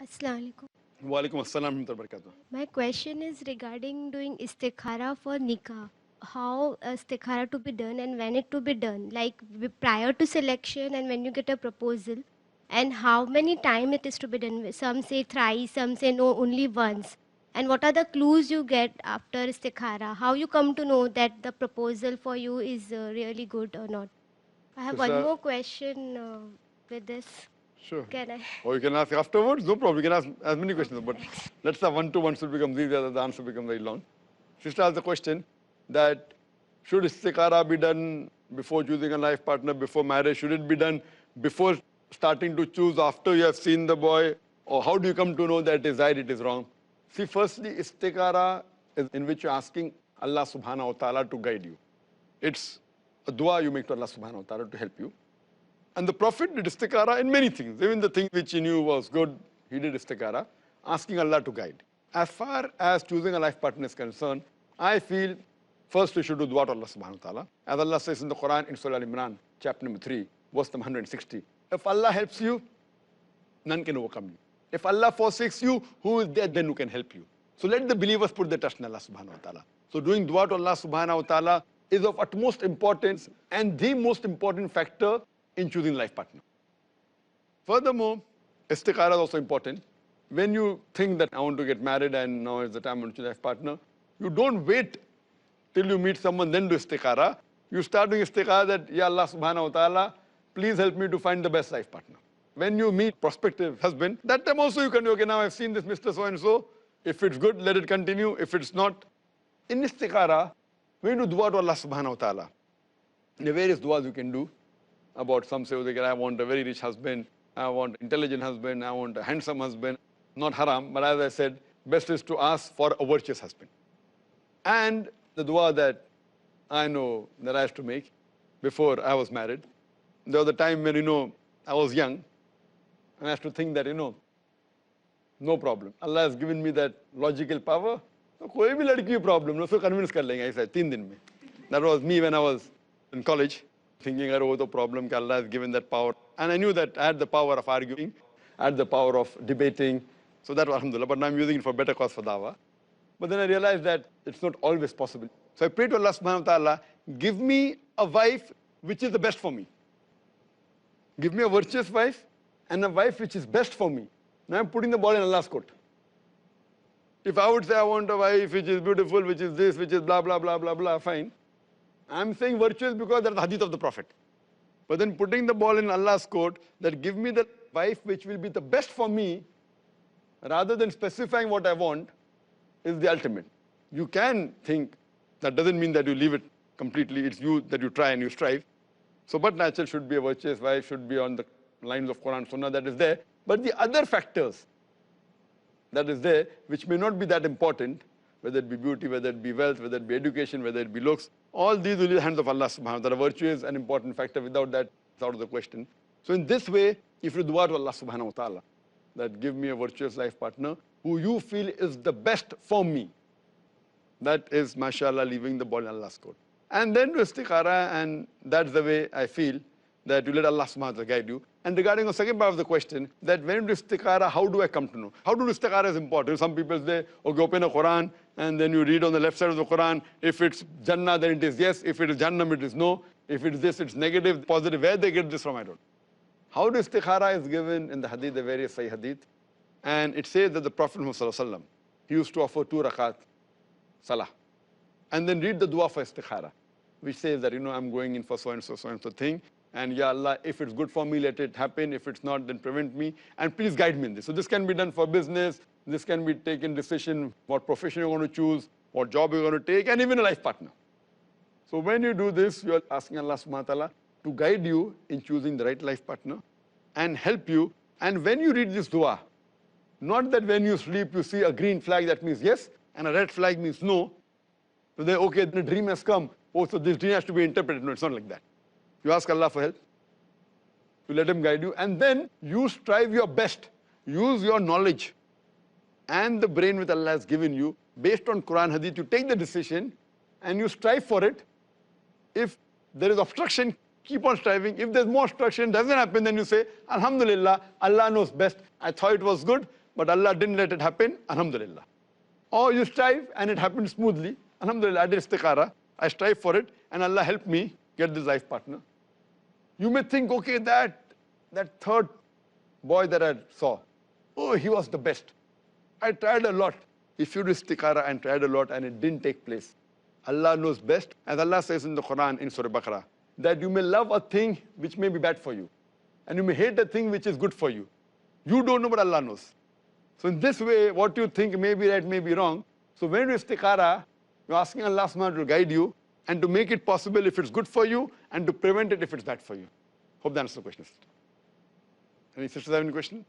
Assalamu alaikum. Walaikum assalam wa barakatuh. My question is regarding doing istikhara for nikah. How istikhara to be done and when it to be done, like prior to selection and when you get a proposal, and how many time it is to be done. Some say thrice, some say no, only once. And what are the clues you get after istikhara? How you come to know that the proposal for you is really good or not? I have one Sister, more question with this. sure. Can I? Or you can ask afterwards, no problem. You can ask as many questions, Okay, but thanks. let's have one to one should become easier, the answer become very long. Sister asked the question that should istikhara be done before choosing a life partner, before marriage? Should it be done before starting to choose, after you have seen the boy? Or how do you come to know that it is right, it is wrong? See, firstly, istikhara is in which you're asking Allah subhanahu wa ta'ala to guide you. It's a dua you make to Allah subhanahu wa ta'ala to help you. And the Prophet did istikhara in many things. Even the thing which he knew was good, he did istikhara, asking Allah to guide. As far as choosing a life partner is concerned, I feel first we should do dua to Allah subhanahu wa ta'ala. As Allah says in the Quran in Surah Al-Imran, chapter number 3, verse number 160. If Allah helps you, none can overcome you. If Allah forsakes you, who is there then who can help you? So let the believers put their trust in Allah subhanahu wa ta'ala. So doing dua to Allah subhanahu wa ta'ala is of utmost importance and the most important factor in choosing life partner. Furthermore, istikhara is also important. When you think that I want to get married and now is the time I want to choose life partner, you don't wait till you meet someone then do istikhara. You start doing istikhara that, Ya Allah subhanahu wa ta'ala, please help me to find the best life partner. When you meet prospective husband, that time also you can do, okay, now I've seen this Mr. So-and-so. If it's good, let it continue. If it's not, in istikhara, when you do dua to Allah subhanahu wa ta'ala, there are various duas you can do about some say, I want a very rich husband, I want an intelligent husband, I want a handsome husband. Not haram, but as I said, best is to ask for a virtuous husband. And the dua that I know that I used to make before I was married, there was a time when, I was young, and I used to think that, no problem. Allah has given me that logical power. So कोई भी लड़की problem, no, so convince कर लेंगे ऐसा 3 दिन में. That was me when I was in college, thinking अरे वो तो problem कि Allah has given that power. And I knew that I had the power of arguing, I had the power of debating. So that was alhamdulillah, but now I'm using it for better cause for dawah. But then I realized that it's not always possible. So I prayed to Allah subhanahu wa ta'ala, give me a wife which is the best for me. Give me a virtuous wife and a wife which is best for me. Now I'm putting the ball in Allah's court. If I would say I want a wife which is beautiful, which is this, which is blah, blah, blah, blah, blah, fine. I'm saying virtuous because that's the hadith of the Prophet. But then putting the ball in Allah's court, that give me the wife which will be the best for me, rather than specifying what I want, is the ultimate. You can think, that doesn't mean that you leave it completely. It's you that you try and you strive. So, but natural should be a virtuous wife, should be on the lines of Quran, Sunnah, that is there. But the other factors that is there, which may not be that important, whether it be beauty, whether it be wealth, whether it be education, whether it be looks, all these will be the hands of Allah subhanahu wa ta'ala. Virtue is an important factor. Without that, it's out of the question. So in this way, if you dua to Allah subhanahu wa ta'ala, that give me a virtuous life partner who you feel is the best for me, that is, mashallah, leaving the ball in Allah's court. And then do istikhara, and that's the way I feel that you let Allah subhanahu wa ta'ala guide you. And regarding the second part of the question, that when you do istikhara, how do I come to know? How to do istikhara is important. Some people say, okay, open a Quran, and then you read on the left side of the Quran. If it's Jannah, then it is yes. If it is Jannah, it is no. If it's this, it's negative, positive. Where they get this from, I don't know. How do istikhara is given in the hadith, the various Sahih hadith. And it says that the Prophet Muhammad, he used to offer 2 rakat salah. And then read the dua for istikhara, which says that, I'm going in for so and so thing. And Ya Allah, if it's good for me, let it happen. If it's not, then prevent me. And please guide me in this. So this can be done for business. This can be taken decision, what profession you're going to choose, what job you're going to take, and even a life partner. So when you do this, you're asking Allah subhanahu wa ta'ala to guide you in choosing the right life partner and help you. And when you read this dua, not that when you sleep, you see a green flag, that means yes, and a red flag means no. So then, okay, the dream has come. Oh, so this dream has to be interpreted. No, it's not like that. You ask Allah for help. You let Him guide you. And then you strive your best. Use your knowledge and the brain which Allah has given you. Based on Quran, Hadith, you take the decision and you strive for it. If there is obstruction, keep on striving. If there's more obstruction, doesn't happen, then you say, Alhamdulillah, Allah knows best. I thought it was good, but Allah didn't let it happen, alhamdulillah. Or you strive and it happened smoothly, alhamdulillah, I did istikhara, I strive for it, and Allah helped me get this life partner. You may think, okay, that third boy that I saw, oh, he was the best. I tried a lot. If you do istikhara and tried a lot and it didn't take place, Allah knows best. As Allah says in the Quran, in Surah Baqarah, that you may love a thing which may be bad for you, and you may hate a thing which is good for you. You don't know, but Allah knows. So in this way, what you think may be right, may be wrong. So when you do istikhara, you're asking Allah subhanahu wa ta'ala to guide you and to make it possible if it's good for you, and to prevent it if it's bad for you. Hope that answers the question, sister. Any sisters have any question?